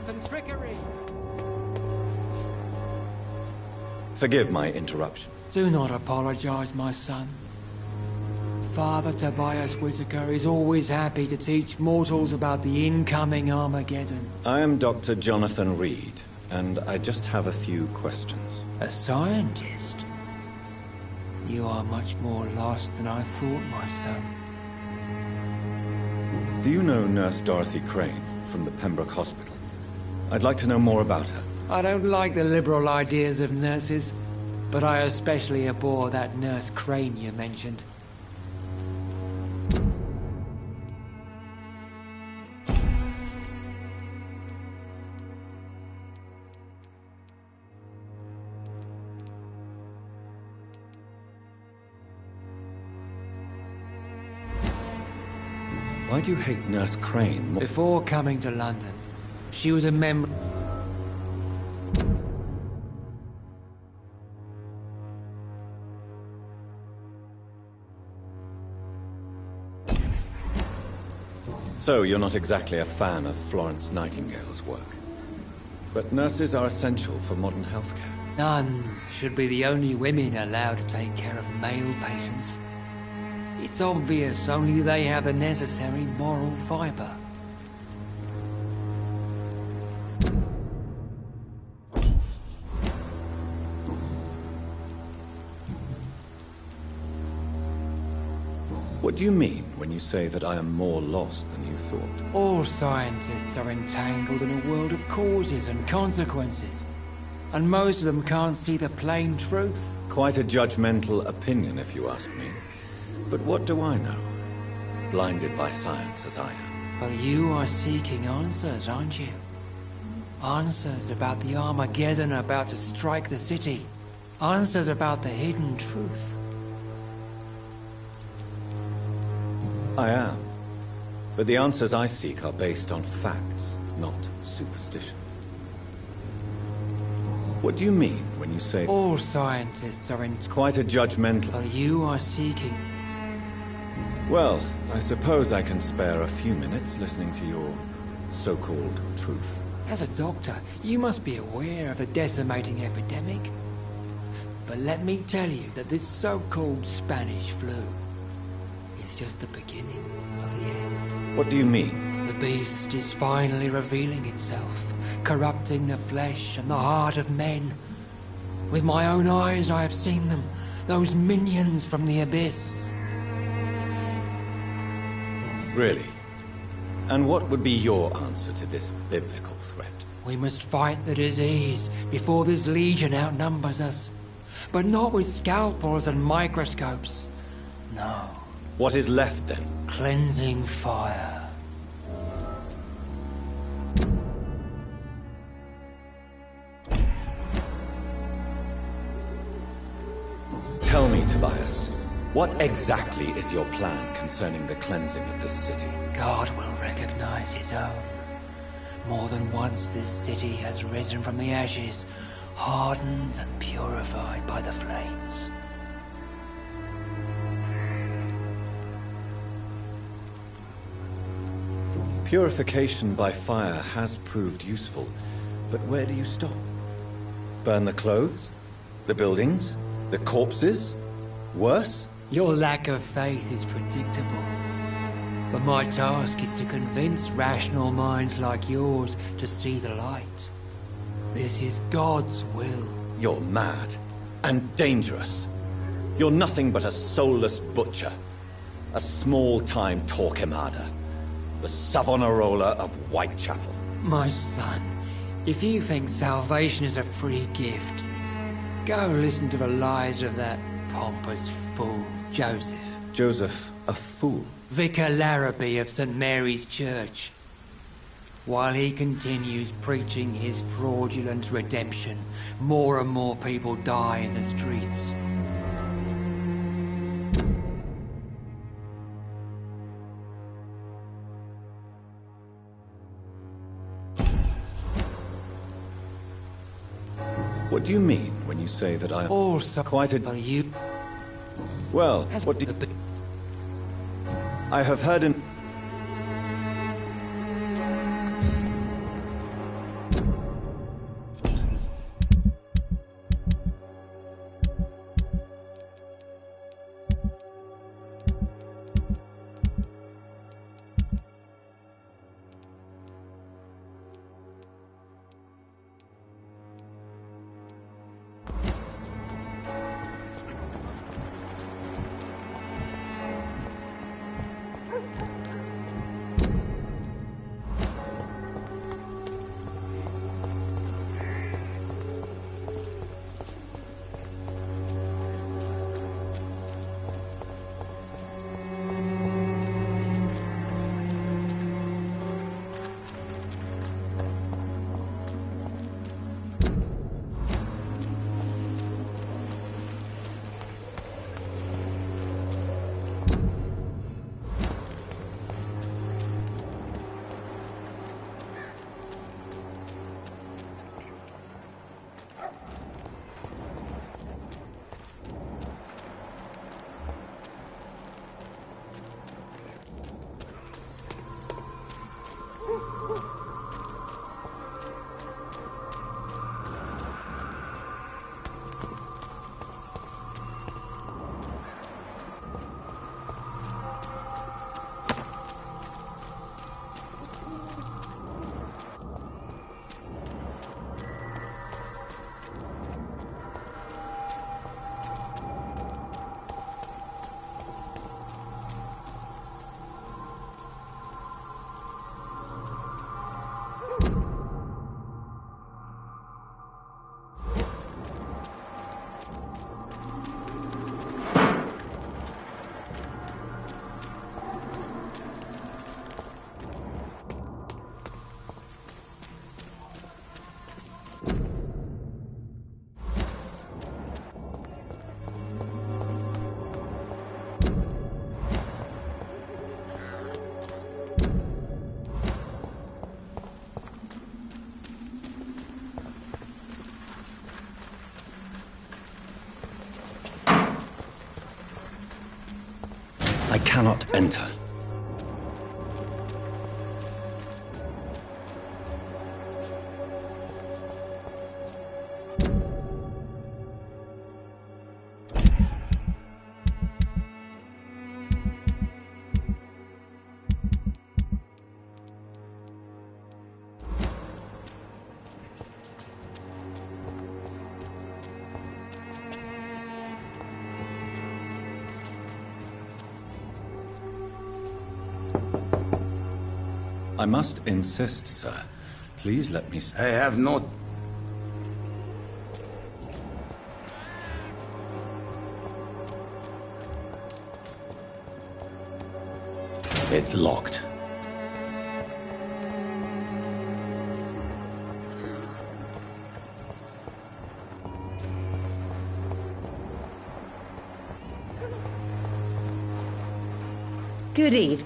some trickery. Forgive my interruption. Do not apologize, my son. Father Tobias Whitaker is always happy to teach mortals about the incoming Armageddon. I am Dr. Jonathan Reed, and I just have a few questions. A scientist? You are much more lost than I thought, my son. Do you know Nurse Dorothy Crane from the Pembroke Hospital? I'd like to know more about her. I don't like the liberal ideas of nurses, but I especially abhor that Nurse Crane you mentioned. Why do you hate Nurse Crane more? Before coming to London, she was a member... So, you're not exactly a fan of Florence Nightingale's work. But nurses are essential for modern healthcare. Nuns should be the only women allowed to take care of male patients. It's obvious only they have the necessary moral fiber. What do you mean when you say that I am more lost than you thought? All scientists are entangled in a world of causes and consequences, and most of them can't see the plain truth. Quite a judgmental opinion, if you ask me. But what do I know? Blinded by science as I am. But you are seeking answers, aren't you? Answers about the Armageddon about to strike the city. Answers about the hidden truth. I am. But the answers I seek are based on facts, not superstition. What do you mean when you say... All scientists are Quite a judgmental... But you are seeking... Well, I suppose I can spare a few minutes listening to your so-called truth. As a doctor, you must be aware of the decimating epidemic. But let me tell you that this so-called Spanish flu is just the beginning of the end. What do you mean? The beast is finally revealing itself, corrupting the flesh and the heart of men. With my own eyes I have seen them, those minions from the abyss. Really? And what would be your answer to this biblical threat? We must fight the disease before this legion outnumbers us. But not with scalpels and microscopes. No. What is left then? Cleansing fire. Tell me, Tobias, what exactly is your plan concerning the cleansing of this city? God will recognize his own. More than once this city has risen from the ashes, hardened and purified by the flames. Purification by fire has proved useful, but where do you stop? Burn the clothes? The buildings? The corpses? Worse? Your lack of faith is predictable. But my task is to convince rational minds like yours to see the light. This is God's will. You're mad. And dangerous. You're nothing but a soulless butcher. A small-time Torquemada. The Savonarola of Whitechapel. My son, if you think salvation is a free gift, go listen to the lies of that pompous fool, Joseph. Joseph, a fool? Vicar Larrabee of St. Mary's Church. While he continues preaching his fraudulent redemption, more and more people die in the streets. What do you mean when you say that I am Also, quite a... you... Well, what do you... I have heard in... I cannot enter. I must insist, sir. Please let me... I have not... It's locked. Good eve.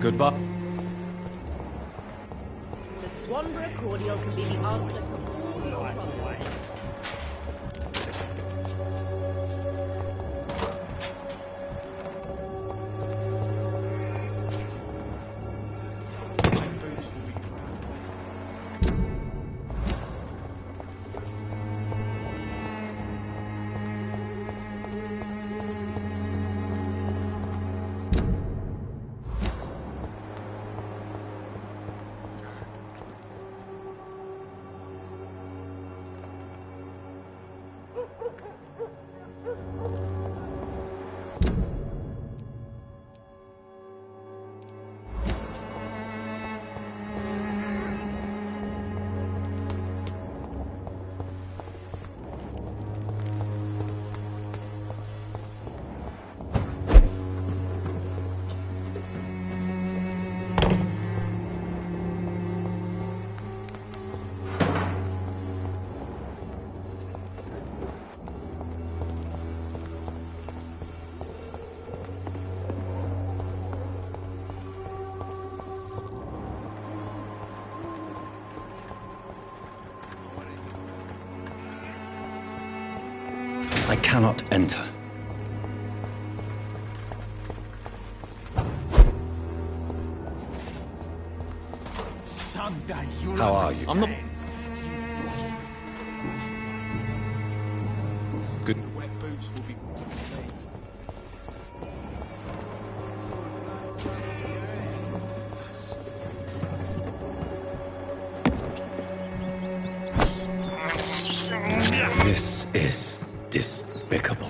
Goodbye. The Swanborough cordial can be the answer to all your problems. I cannot enter. Someday you'll... How are you? I'm not... Good. Wet boots will be... This is despicable.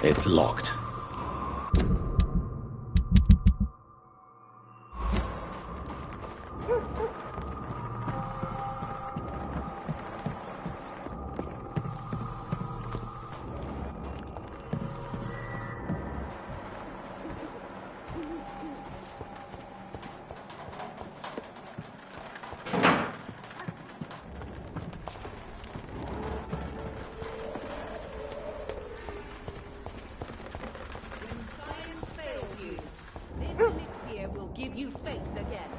It's locked. Science fails you. This elixir will give you faith again.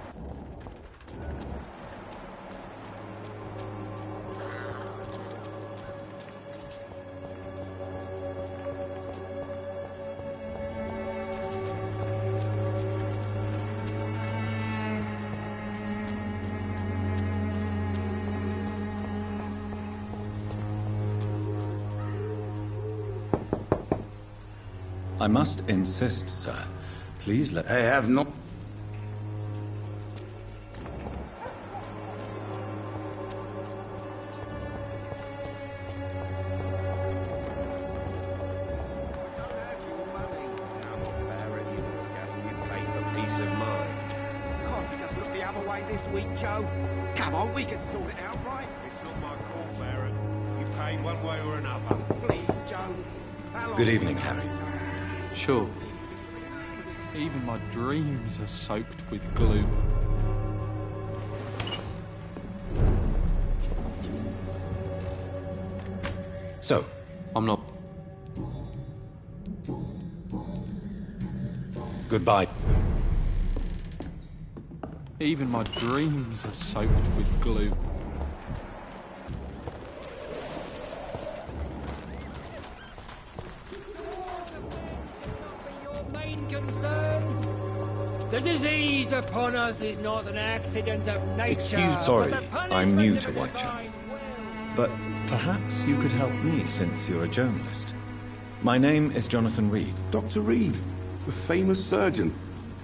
I must insist, sir. Please let... I have not... Peace of mind. Can't we just look the other way this week, Joe? Come on, we can sort it out, right? It's not my call, Baron. You pay one way or another. Please, Joe. How long Good evening, Harry. Sure. Even my dreams are soaked with gloom. So, I'm not... goodbye. Even my dreams are soaked with gloom. Your main concern? The disease upon us is not an accident of nature. Sorry, but the punishment I'm new of to a Whitechapel. divine will. But perhaps you could help me since you're a journalist. My name is Jonathan Reed. Dr. Reed, the famous surgeon.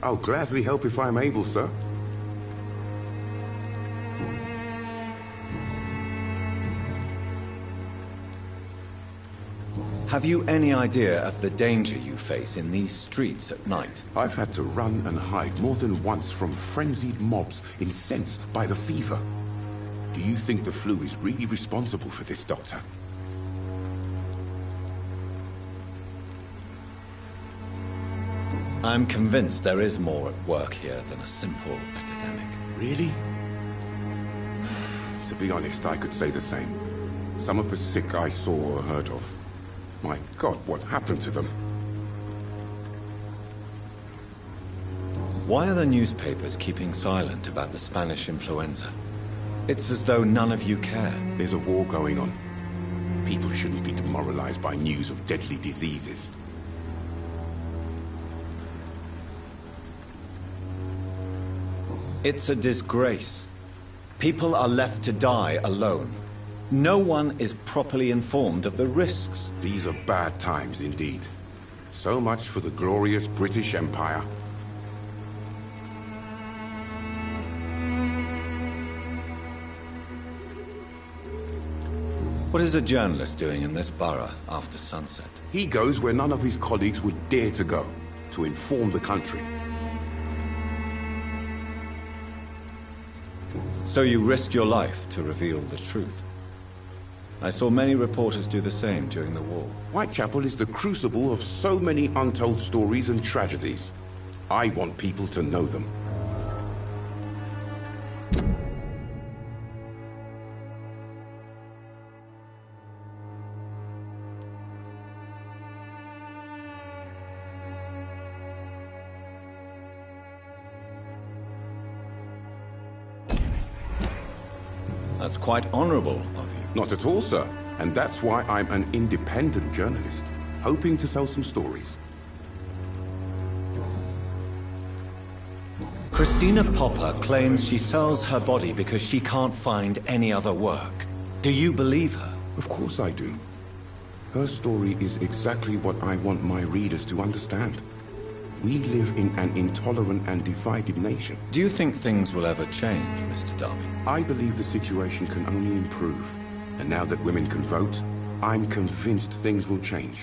I'll gladly help if I'm able, sir. Have you any idea of the danger you face in these streets at night? I've had to run and hide more than once from frenzied mobs incensed by the fever. Do you think the flu is really responsible for this, Doctor? I'm convinced there is more at work here than a simple epidemic. Really? To be honest, I could say the same. Some of the sick I saw or heard of. My God, what happened to them? Why are the newspapers keeping silent about the Spanish influenza? It's as though none of you care. There's a war going on. People shouldn't be demoralized by news of deadly diseases. It's a disgrace. People are left to die alone. No one is properly informed of the risks. These are bad times indeed. So much for the glorious British Empire. What is a journalist doing in this borough after sunset? He goes where none of his colleagues would dare to go, to inform the country. So you risk your life to reveal the truth. I saw many reporters do the same during the war. Whitechapel is the crucible of so many untold stories and tragedies. I want people to know them. That's quite honorable of you. Not at all, sir. And that's why I'm an independent journalist, hoping to sell some stories. Christina Popper claims she sells her body because she can't find any other work. Do you believe her? Of course I do. Her story is exactly what I want my readers to understand. We live in an intolerant and divided nation. Do you think things will ever change, Mr. Darby? I believe the situation can only improve. And now that women can vote, I'm convinced things will change.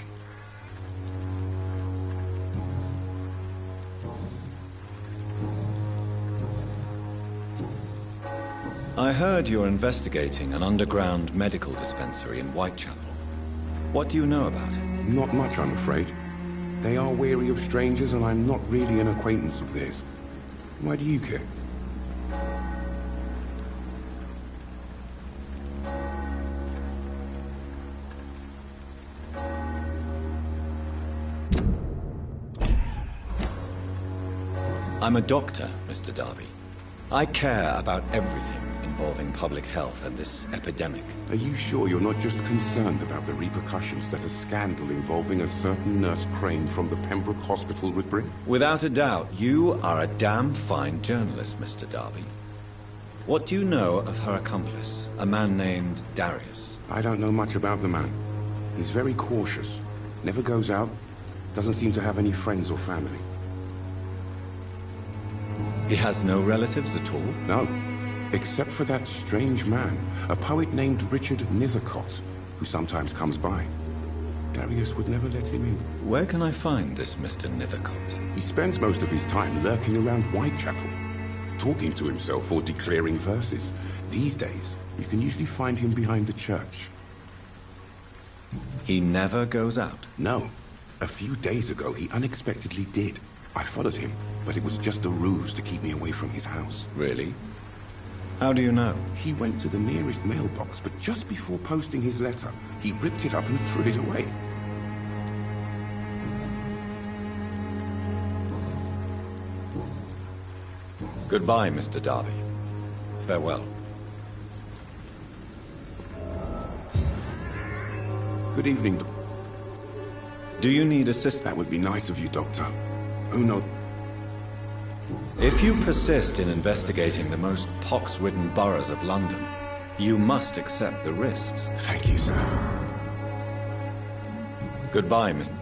I heard you're investigating an underground medical dispensary in Whitechapel. What do you know about it? Not much, I'm afraid. They are wary of strangers, and I'm not really an acquaintance of theirs. Why do you care? I'm a doctor, Mr. Darby. I care about everything involving public health and this epidemic. Are you sure you're not just concerned about the repercussions that a scandal involving a certain Nurse Crane from the Pembroke Hospital would bring? Without a doubt, you are a damn fine journalist, Mr. Darby. What do you know of her accomplice, a man named Darius? I don't know much about the man. He's very cautious, never goes out, doesn't seem to have any friends or family. He has no relatives at all? No, except for that strange man, a poet named Richard Nethercott, who sometimes comes by. Darius would never let him in. Where can I find this Mr. Nethercott? He spends most of his time lurking around Whitechapel, talking to himself or declaring verses. These days, you can usually find him behind the church. He never goes out? No. A few days ago, he unexpectedly did. I followed him, but it was just a ruse to keep me away from his house. Really? How do you know? He went to the nearest mailbox, but just before posting his letter, he ripped it up and threw it away. Goodbye, Mr. Darby. Farewell. Good evening. Do you need assistance? That would be nice of you, Doctor. Oh, no. If you persist in investigating the most pox-ridden boroughs of London, you must accept the risks. Thank you, sir. Goodbye, Mr.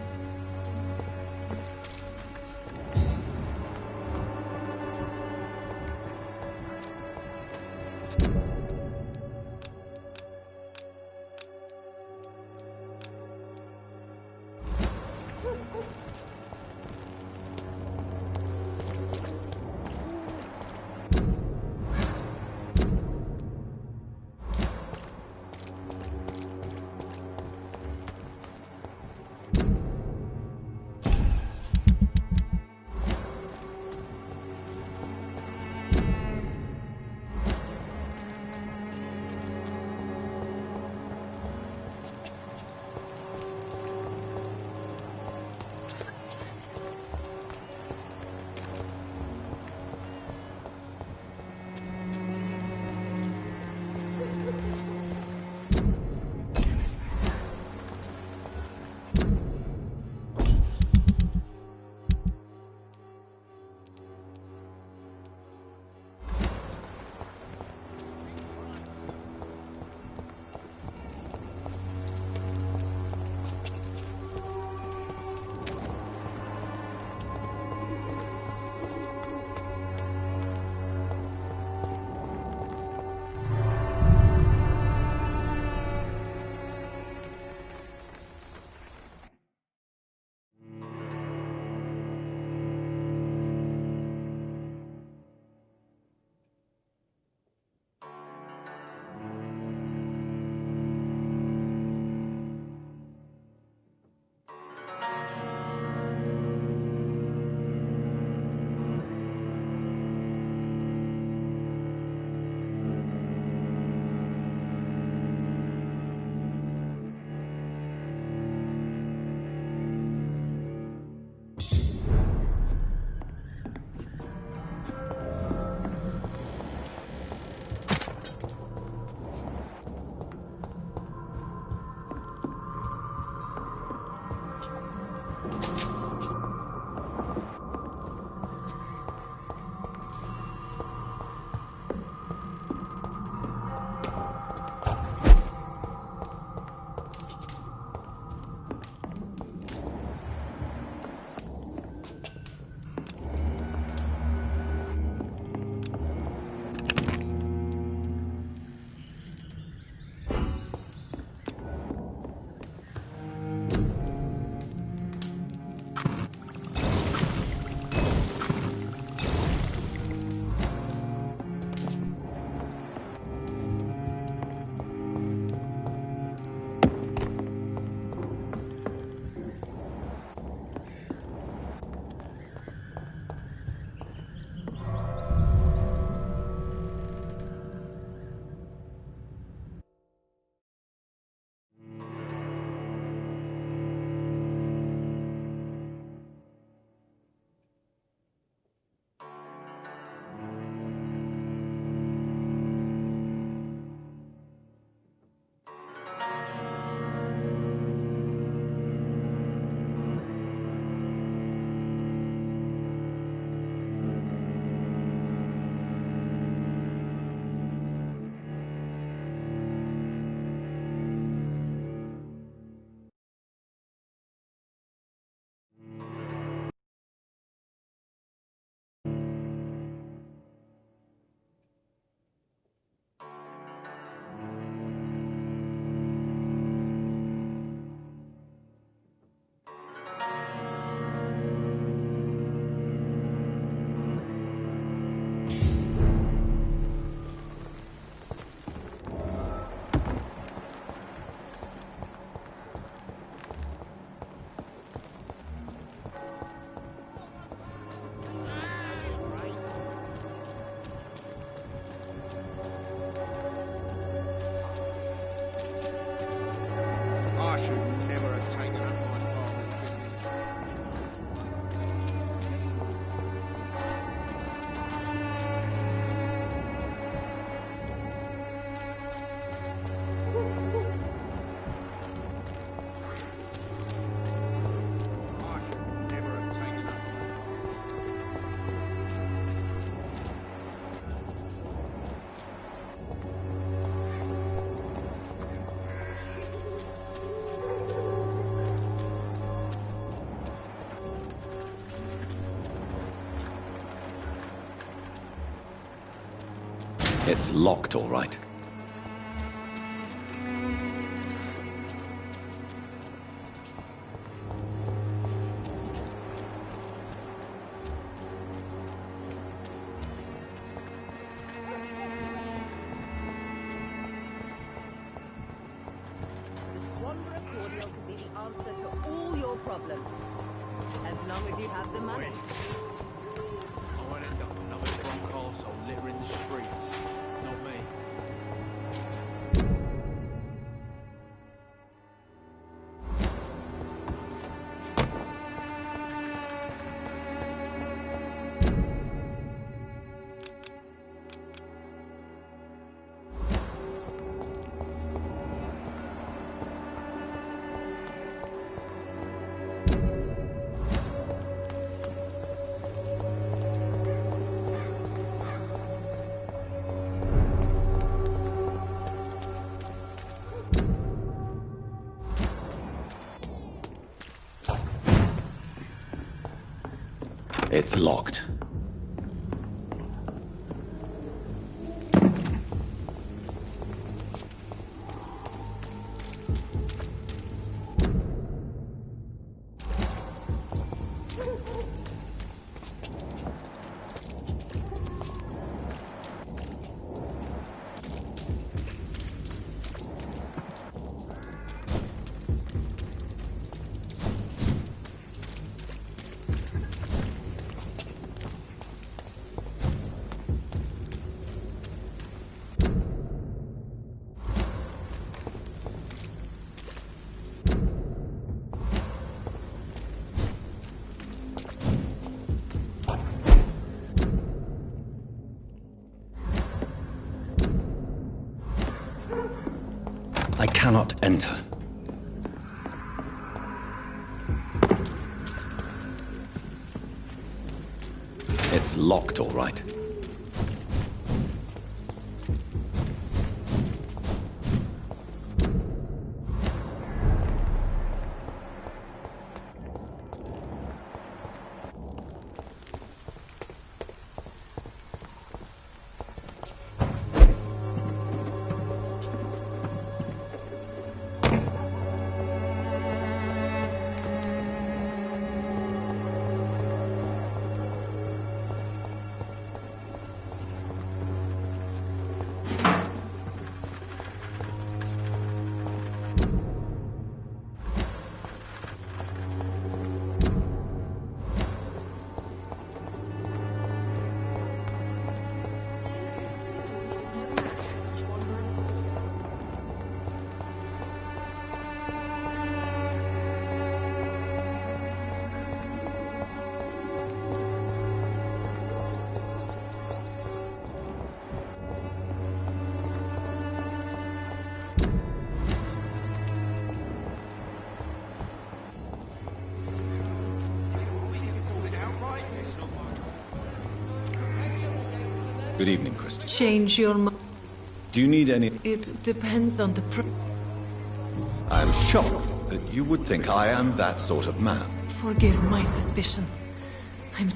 It's locked, all right. The Swan Cordial can be the answer to all your problems. As long as you have the money. I won't end up another drunk arsehole littering the streets. Not me. It's locked. I cannot enter. It's locked, all right. Good evening, Christy. Change your mind. Do you need any... It depends on the I'm shocked that you would think I am that sort of man. Forgive my suspicion. I'm...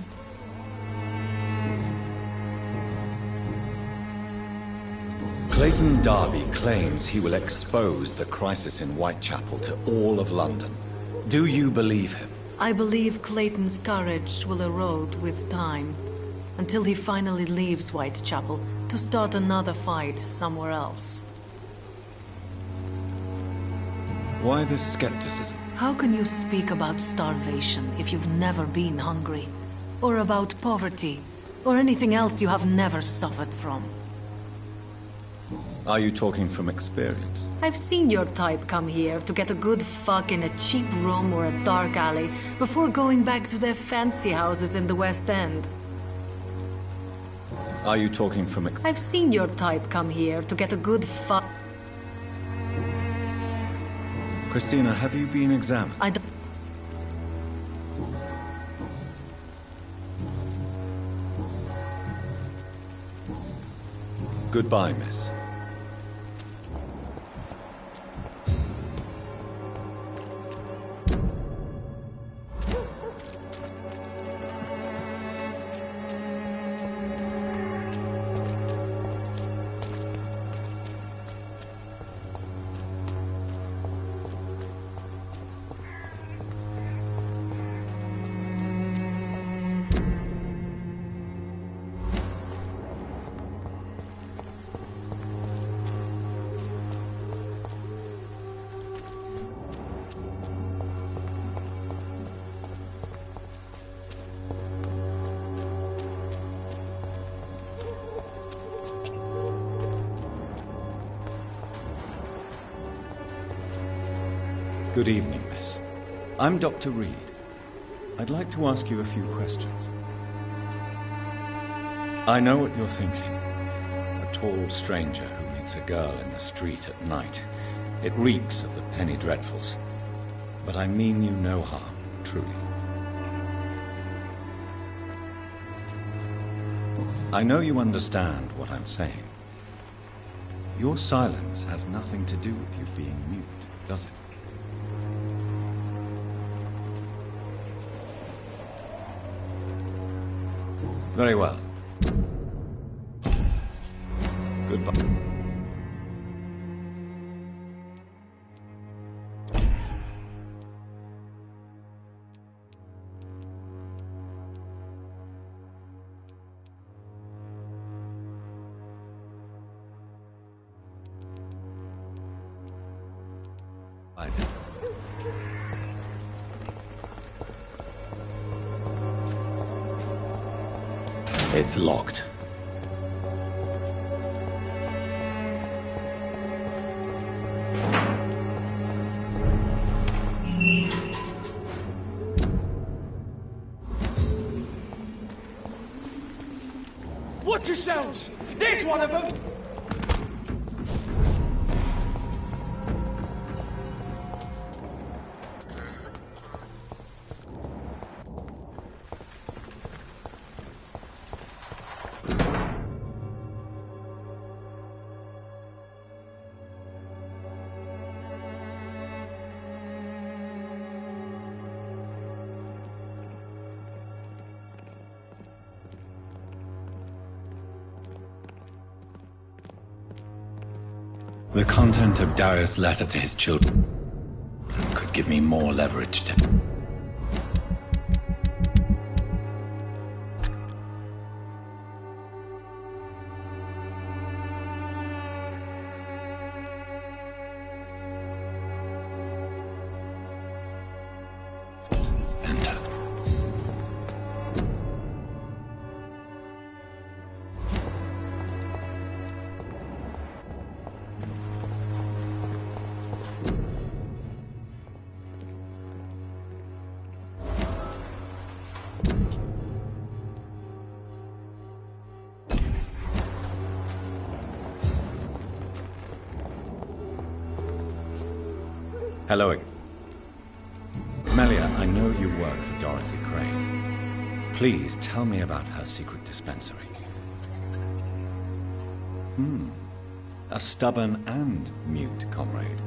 Clayton Darby claims he will expose the crisis in Whitechapel to all of London. Do you believe him? I believe Clayton's courage will erode with time, until he finally leaves Whitechapel to start another fight somewhere else. Why this skepticism? How can you speak about starvation if you've never been hungry? Or about poverty? Or anything else you have never suffered from? Are you talking from experience? I've seen your type come here to get a good fuck in a cheap room or a dark alley before going back to their fancy houses in the West End. Are you talking from I've seen your type come here to get a good fuck. Christina, have you been examined? I don't... Goodbye, miss. Good evening, miss. I'm Dr. Reed. I'd like to ask you a few questions. I know what you're thinking. A tall stranger who meets a girl in the street at night. It reeks of the penny dreadfuls. But I mean you no harm, truly. I know you understand what I'm saying. Your silence has nothing to do with you being mute, does it? Very well. Goodbye. Bye then. It's locked. Watch yourselves! There's one of them! The content of Darius' letter to his children could give me more leverage to... Enter. Hello again. Melia, I know you work for Dorothy Crane. Please tell me about her secret dispensary. A stubborn and mute comrade.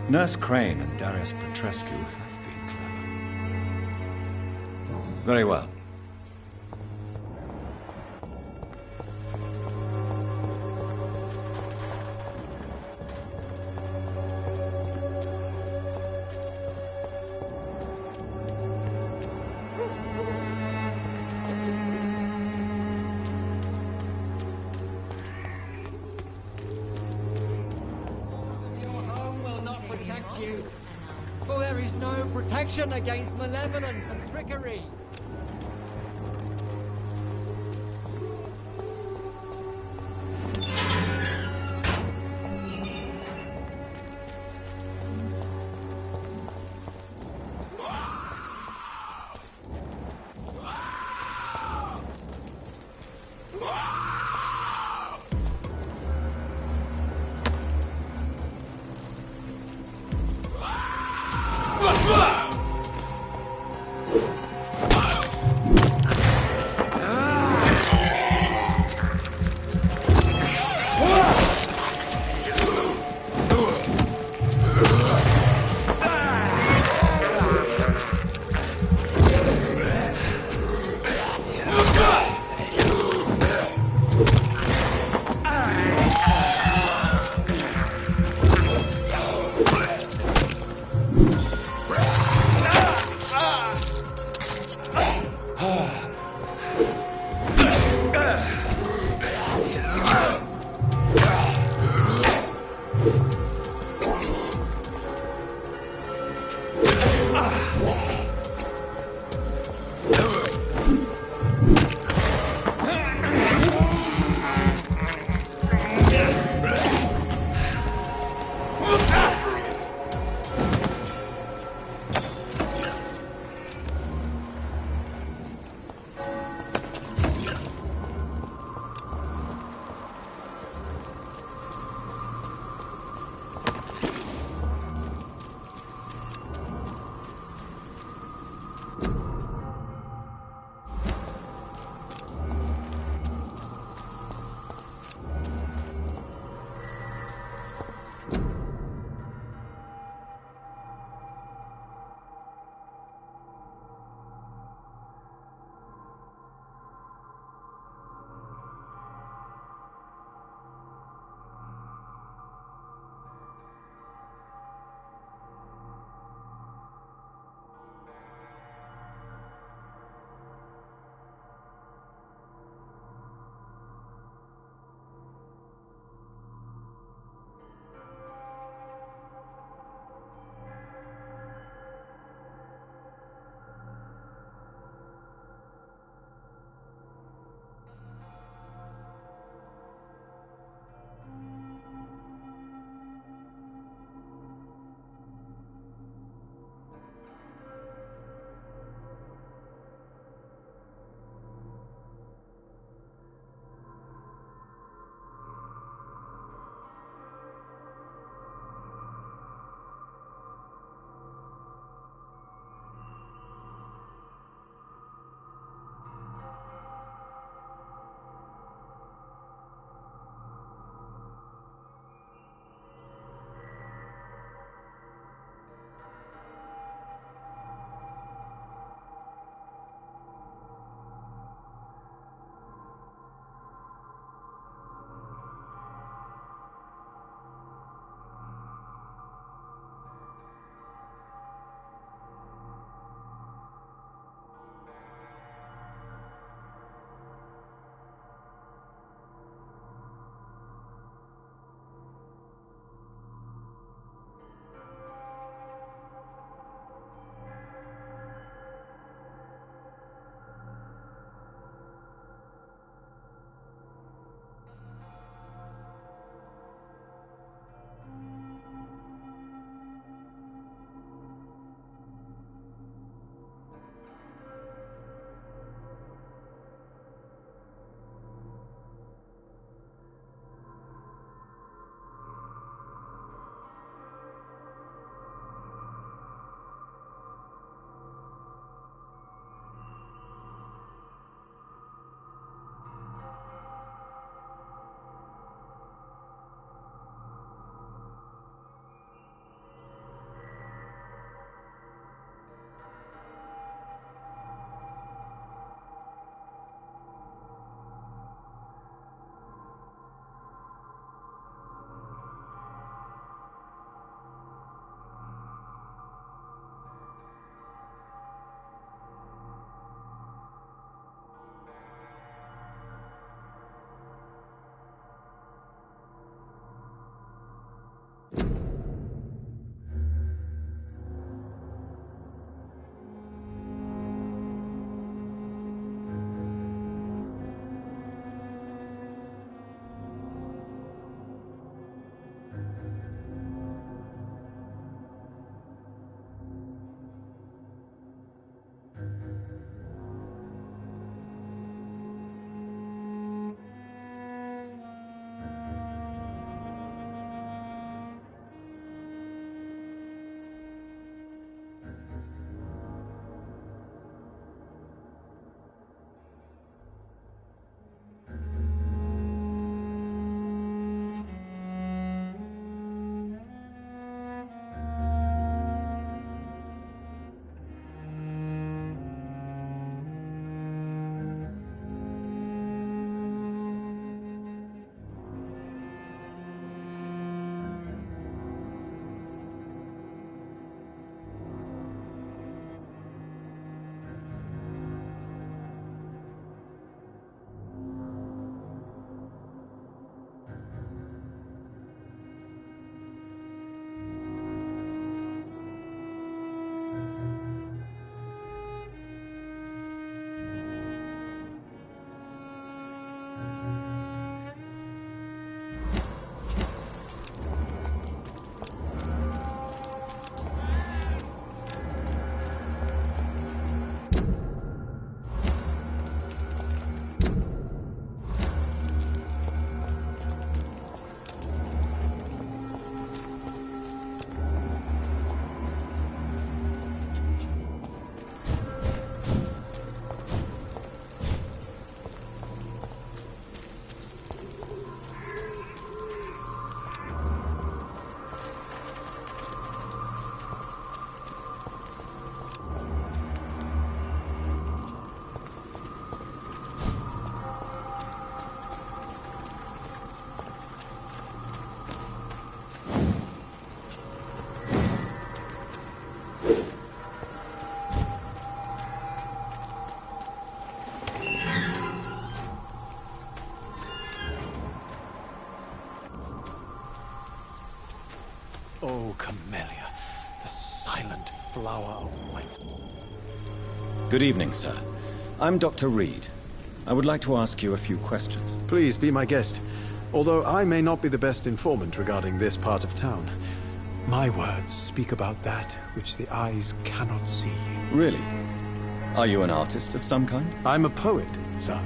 Nurse Crane and Darius Petrescu have been clever. Very well. Your home will not protect you, for there is no protection against malevolence and trickery. Oh, Camellia, the silent flower of white. Good evening, sir. I'm Dr. Reed. I would like to ask you a few questions. Please be my guest. Although I may not be the best informant regarding this part of town, my words speak about that which the eyes cannot see. Really? Are you an artist of some kind? I'm a poet, sir.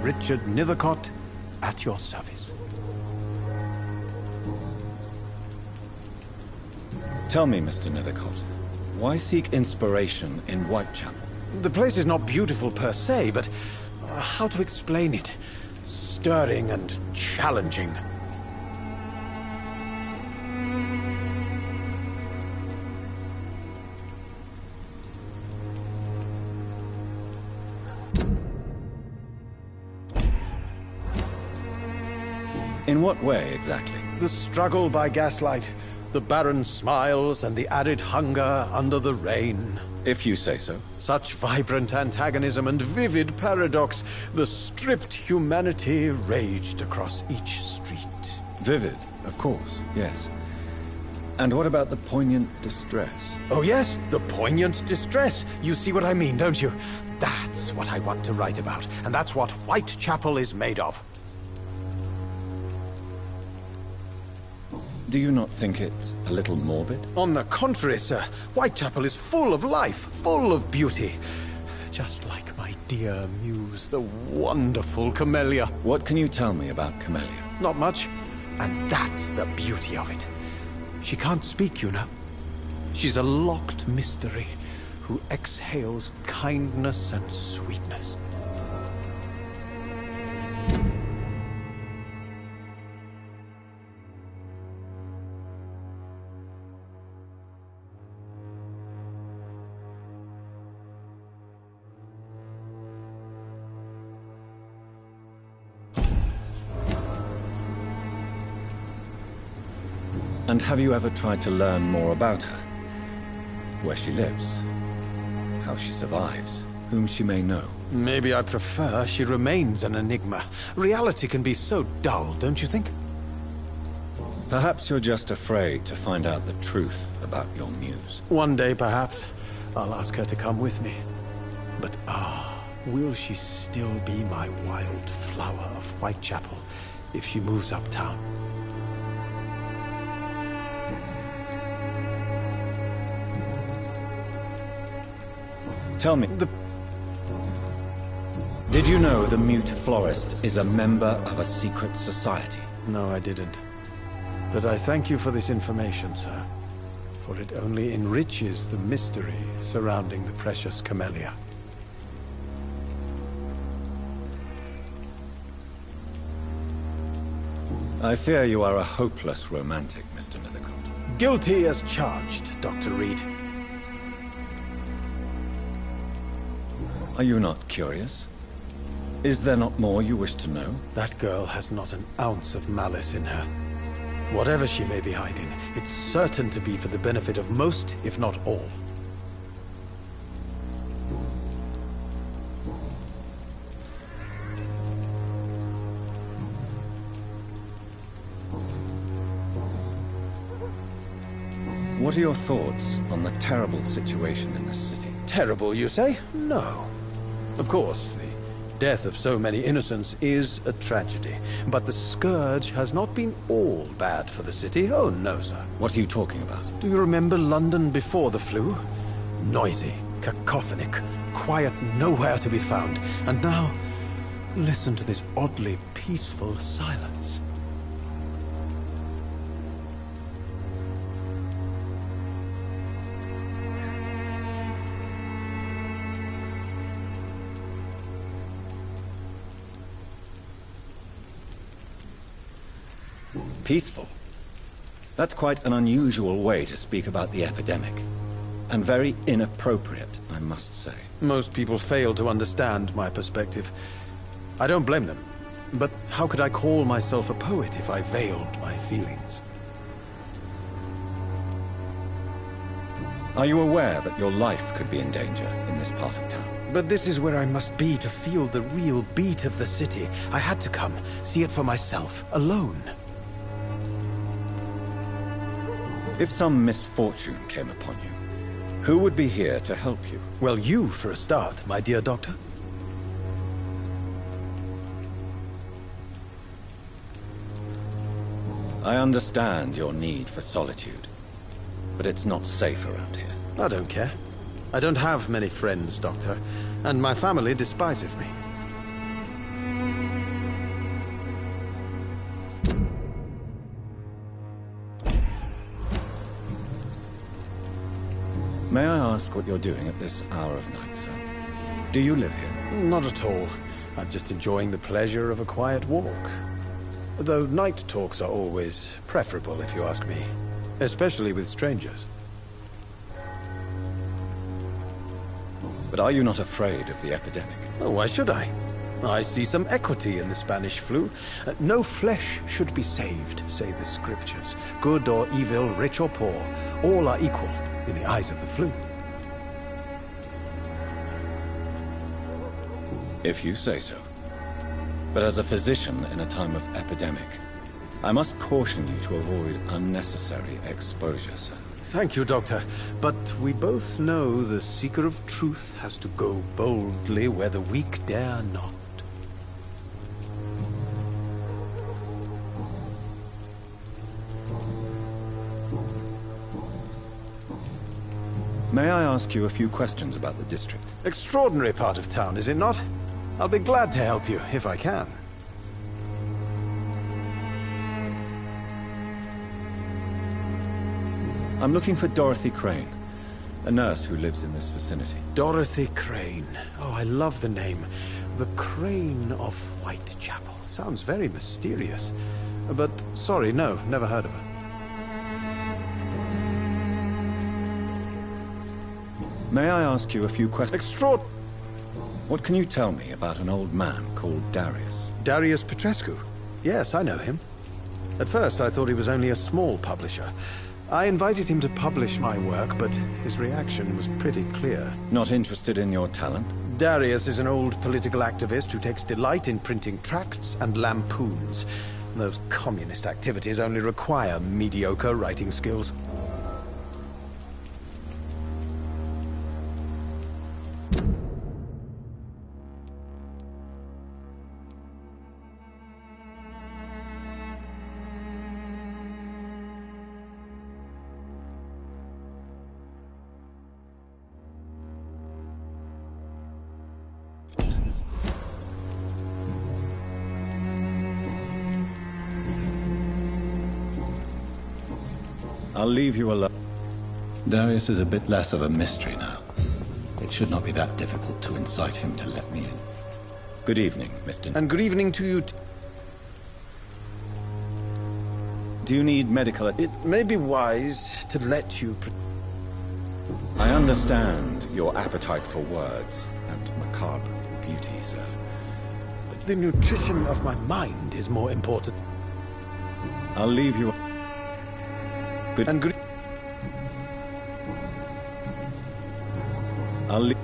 Richard Nethercott, at your service. Tell me, Mr. Nethercott, why seek inspiration in Whitechapel? The place is not beautiful per se, but how to explain it? Stirring and challenging. In what way, exactly? The struggle by gaslight, the barren smiles, and the added hunger under the rain. If you say so. Such vibrant antagonism and vivid paradox, the stripped humanity raged across each street. Vivid, of course, yes. And what about the poignant distress? Oh yes, the poignant distress. You see what I mean, don't you? That's what I want to write about, and that's what Whitechapel is made of. Do you not think it a little morbid? On the contrary, sir. Whitechapel is full of life, full of beauty. Just like my dear muse, the wonderful Camellia. What can you tell me about Camellia? Not much. And that's the beauty of it. She can't speak, you know. She's a locked mystery who exhales kindness and sweetness. And have you ever tried to learn more about her? Where she lives? How she survives? Whom she may know? Maybe I prefer she remains an enigma. Reality can be so dull, don't you think? Perhaps you're just afraid to find out the truth about your muse. One day, perhaps, I'll ask her to come with me. But will she still be my wild flower of Whitechapel if she moves uptown? Tell me, did you know the Mute Florist is a member of a secret society? No, I didn't. But I thank you for this information, sir. For it only enriches the mystery surrounding the precious Camellia. I fear you are a hopeless romantic, Mr. Nethercott. Guilty as charged, Dr. Reed. Are you not curious? Is there not more you wish to know? That girl has not an ounce of malice in her. Whatever she may be hiding, it's certain to be for the benefit of most, if not all. What are your thoughts on the terrible situation in this city? Terrible, you say? No. Of course, the death of so many innocents is a tragedy. But the scourge has not been all bad for the city. Oh, no, sir. What are you talking about? Do you remember London before the flu? Noisy, cacophonic, quiet nowhere to be found. And now, listen to this oddly peaceful silence. Peaceful? That's quite an unusual way to speak about the epidemic. And very inappropriate, I must say. Most people fail to understand my perspective. I don't blame them. But how could I call myself a poet if I veiled my feelings? Are you aware that your life could be in danger in this part of town? But this is where I must be to feel the real beat of the city. I had to come, see it for myself, alone. If some misfortune came upon you, who would be here to help you? Well, you for a start, my dear doctor. I understand your need for solitude, but it's not safe around here. I don't care. I don't have many friends, Doctor, and my family despises me. May I ask what you're doing at this hour of night, sir? Do you live here? Not at all. I'm just enjoying the pleasure of a quiet walk. Though night talks are always preferable, if you ask me. Especially with strangers. But are you not afraid of the epidemic? Oh, why should I? I see some equity in the Spanish flu. No flesh should be saved, say the scriptures. Good or evil, rich or poor, all are equal in the eyes of the flu. If you say so. But as a physician in a time of epidemic, I must caution you to avoid unnecessary exposure, sir. Thank you, Doctor. But we both know the seeker of truth has to go boldly where the weak dare not. May I ask you a few questions about the district? Extraordinary part of town, is it not? I'll be glad to help you, if I can. I'm looking for Dorothy Crane, a nurse who lives in this vicinity. Dorothy Crane. Oh, I love the name. The Crane of Whitechapel. Sounds very mysterious. But, sorry, no, never heard of her. May I ask you a few questions? What can you tell me about an old man called Darius? Darius Petrescu? Yes, I know him. At first, I thought he was only a small publisher. I invited him to publish my work, but his reaction was pretty clear. Not interested in your talent? Darius is an old political activist who takes delight in printing tracts and lampoons. Those communist activities only require mediocre writing skills. I'll leave you alone. Darius is a bit less of a mystery now. It should not be that difficult to incite him to let me in. Good evening, Mr. And good evening to you. Do you need medical... It may be wise to let you... I understand your appetite for words and macabre beauty, sir. But the nutrition of my mind is more important. I'll leave you... Good... And good... I'll leave...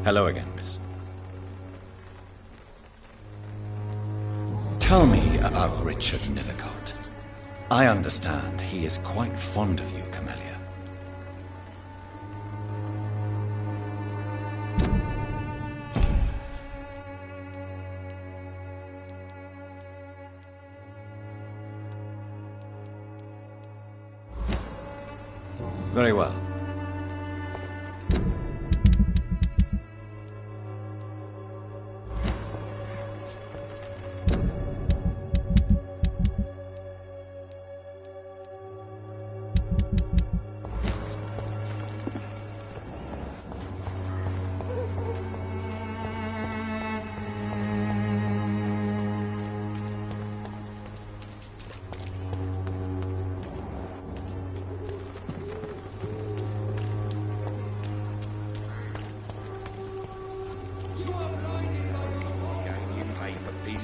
Hello again, miss. Tell me about Richard Nethercott. I understand he is quite fond of you, Camellia. Very well.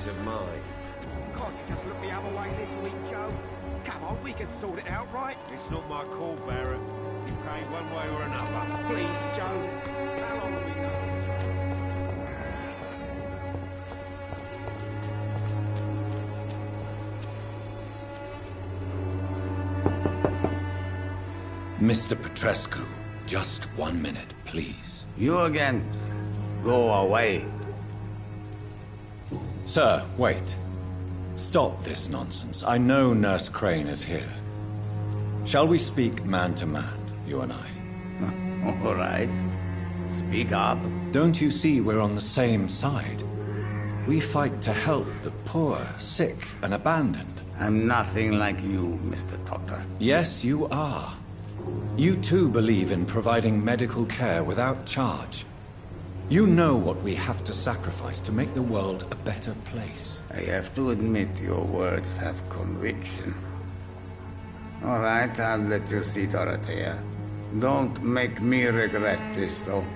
peace of mind. Can't you just look the other way this week, Joe? Come on, we can sort it out, right? It's not my call, Barrett. You pay one way or another. Please, Joe. How long have we known? Mr. Petrescu, just 1 minute, please. You again? Go away. Sir, wait. Stop this nonsense. I know Nurse Crane is here. Shall we speak man to man, you and I? All right. Speak up. Don't you see we're on the same side? We fight to help the poor, sick, and abandoned. I'm nothing like you, Mr. Doctor. Yes, you are. You too believe in providing medical care without charge. You know what we have to sacrifice to make the world a better place. I have to admit your words have conviction. All right, I'll let you see Dorothea. Don't make me regret this, though.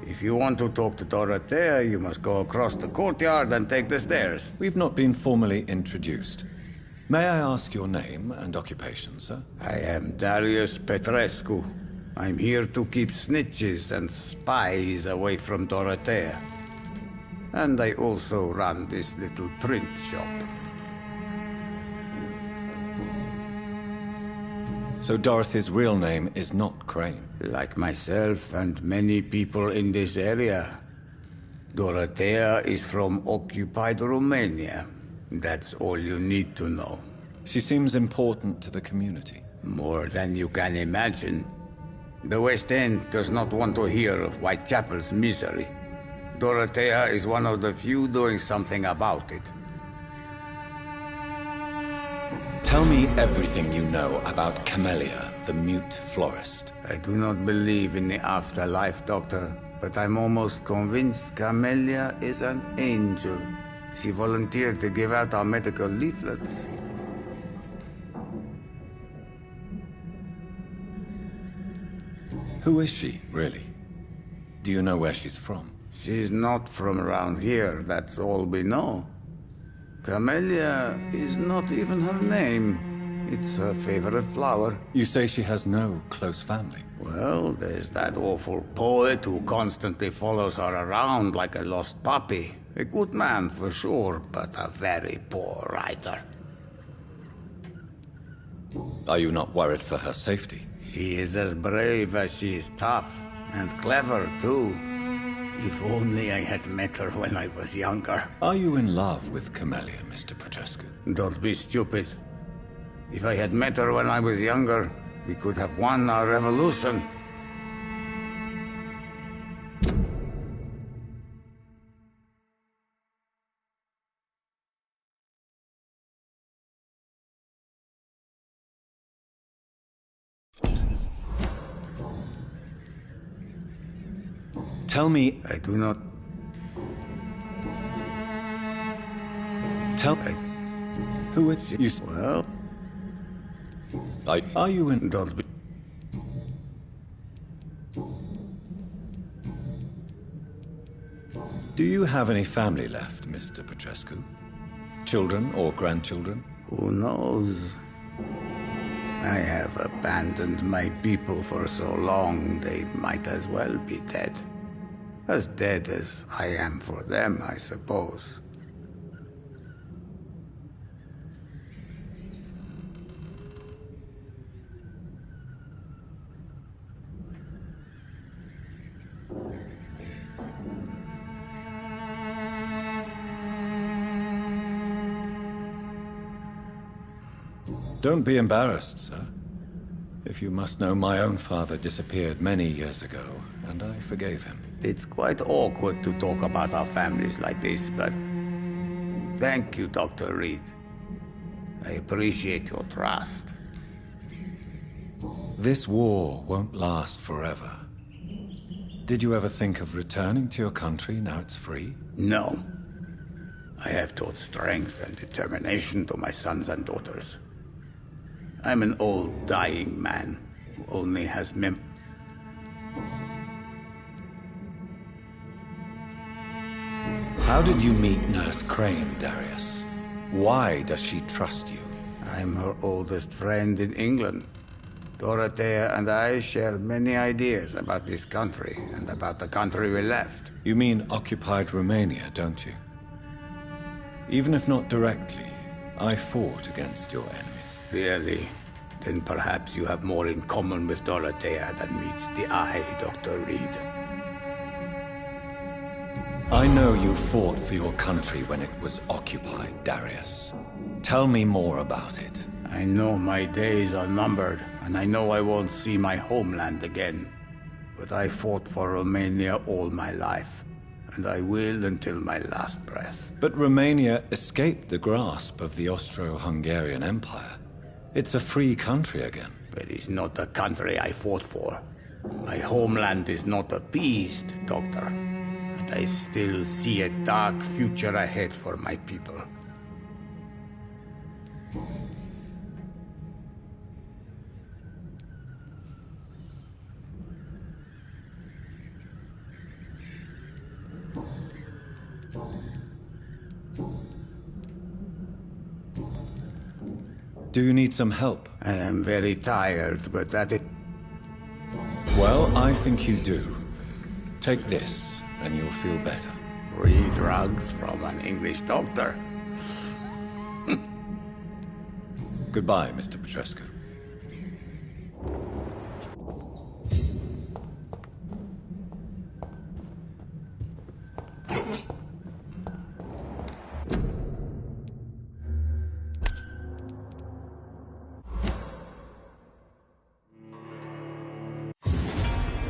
If you want to talk to Dorothea, you must go across the courtyard and take the stairs. We've not been formally introduced. May I ask your name and occupation, sir? I am Darius Petrescu. I'm here to keep snitches and spies away from Dorothea. And I also run this little print shop. So Dorothy's real name is not Crane? Like myself and many people in this area. Dorothea is from occupied Romania. That's all you need to know. She seems important to the community. More than you can imagine. The West End does not want to hear of Whitechapel's misery. Dorothea is one of the few doing something about it. Tell me everything you know about Camellia, the mute florist. I do not believe in the afterlife, Doctor, but I'm almost convinced Camellia is an angel. She volunteered to give out our medical leaflets. Who is she, really? Do you know where she's from? She's not from around here, that's all we know. Camellia is not even her name. It's her favorite flower. You say she has no close family? Well, there's that awful poet who constantly follows her around like a lost puppy. A good man for sure, but a very poor writer. Are you not worried for her safety? She is as brave as she is tough, and clever too. If only I had met her when I was younger. Are you in love with Camellia, Mr. Petrescu? Don't be stupid. If I had met her when I was younger, we could have won our revolution. Tell me... I do not... Tell me... Who is you... Well... Are you in... Don't be... Do you have any family left, Mr. Petrescu? Children or grandchildren? Who knows? I have abandoned my people for so long, they might as well be dead. As dead as I am for them, I suppose. Don't be embarrassed, sir. If you must know, my own father disappeared many years ago, and I forgave him. It's quite awkward to talk about our families like this, but... Thank you, Dr. Reed. I appreciate your trust. This war won't last forever. Did you ever think of returning to your country now it's free? No. I have taught strength and determination to my sons and daughters. I'm an old, dying man who only has How did you meet Nurse Crane, Darius? Why does she trust you? I'm her oldest friend in England. Dorothea and I share many ideas about this country and about the country we left. You mean occupied Romania, don't you? Even if not directly, I fought against your enemies. Really? Then perhaps you have more in common with Dorothea than meets the eye, Dr. Reed. I know you fought for your country when it was occupied, Darius. Tell me more about it. I know my days are numbered, and I know I won't see my homeland again. But I fought for Romania all my life, and I will until my last breath. But Romania escaped the grasp of the Austro-Hungarian Empire. It's a free country again. But it's not the country I fought for. My homeland is not appeased, Doctor. And I still see a dark future ahead for my people. Do you need some help? I am very tired, but that is... Well, I think you do. Take this, and you'll feel better. Free drugs from an English doctor. Goodbye, Mr. Petrescu.